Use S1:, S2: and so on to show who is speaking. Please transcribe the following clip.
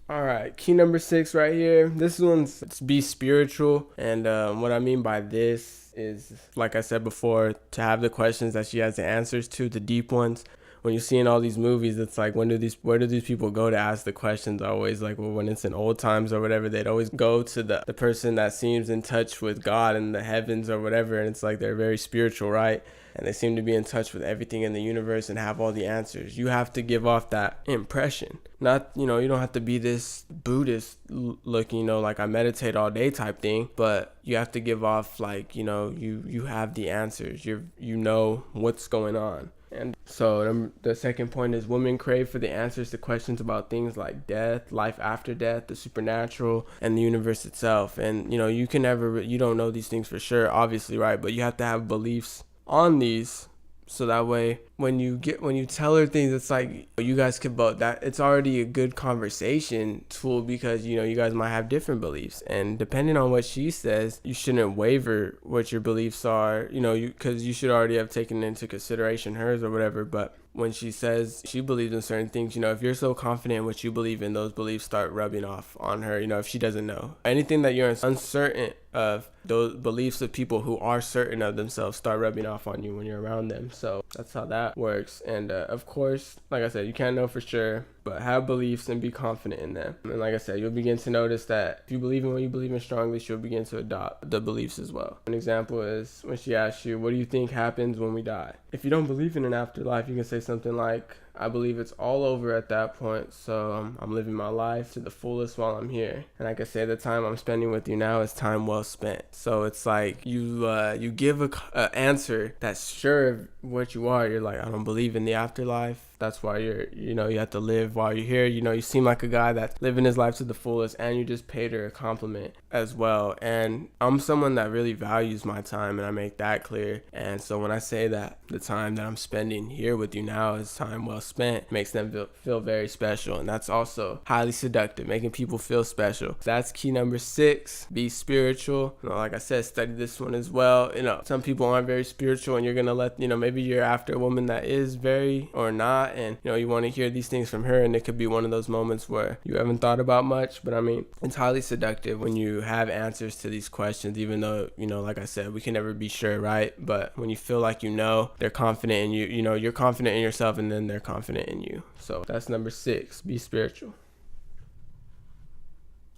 S1: All right, key number 6 right here. This one's be spiritual, and what I mean by this is, like I said before, to have the questions that she has the answers to, the deep ones. When you see in all these movies, it's like, where do these people go to ask the questions? Always like, well, when it's in old times or whatever, they'd always go to the person that seems in touch with God and the heavens or whatever, and it's like they're very spiritual, right? And they seem to be in touch with everything in the universe and have all the answers. You have to give off that impression. Not, you don't have to be this Buddhist looking, like I meditate all day type thing, but you have to give off like, you have the answers. You know what's going on. And so the second point is women crave for the answers to questions about things like death, life after death, the supernatural, and the universe itself. And, you don't know these things for sure, obviously, right? But you have to have beliefs on these, so that way when you tell her things, it's like you guys could both, that it's already a good conversation tool, because you guys might have different beliefs, and depending on what she says, you shouldn't waver what your beliefs are, because you should already have taken into consideration hers or whatever. But when she says she believes in certain things, if you're so confident in what you believe in, those beliefs start rubbing off on her. If she doesn't know anything that you're uncertain of, those beliefs of people who are certain of themselves start rubbing off on you when you're around them. So that's how that works. And of course, like I said, you can't know for sure, but have beliefs and be confident in them. And like I said, you'll begin to notice that if you believe in what you believe in strongly, she'll begin to adopt the beliefs as well. An example is when she asks you, what do you think happens when we die? If you don't believe in an afterlife, you can say something like, I believe it's all over at that point, so I'm living my life to the fullest while I'm here. And I can say the time I'm spending with you now is time well spent. So it's like you give a answer that's sure of what you are. You're like, I don't believe in the afterlife. That's why you have to live while you're here. You seem like a guy that's living his life to the fullest, and you just paid her a compliment as well. And I'm someone that really values my time, and I make that clear. And so when I say that the time that I'm spending here with you now is time well spent, it makes them feel very special. And that's also highly seductive, making people feel special. That's key number 6, be spiritual. Like I said, study this one as well. Some people aren't very spiritual, and you're gonna let, maybe you're after a woman that is very or not, and you want to hear these things from her, and it could be one of those moments where you haven't thought about much. But I mean, it's highly seductive when you have answers to these questions, even though like I said, we can never be sure, right? But when you feel like they're confident in you, you're confident in yourself, and then they're confident in you. So that's number 6, be spiritual.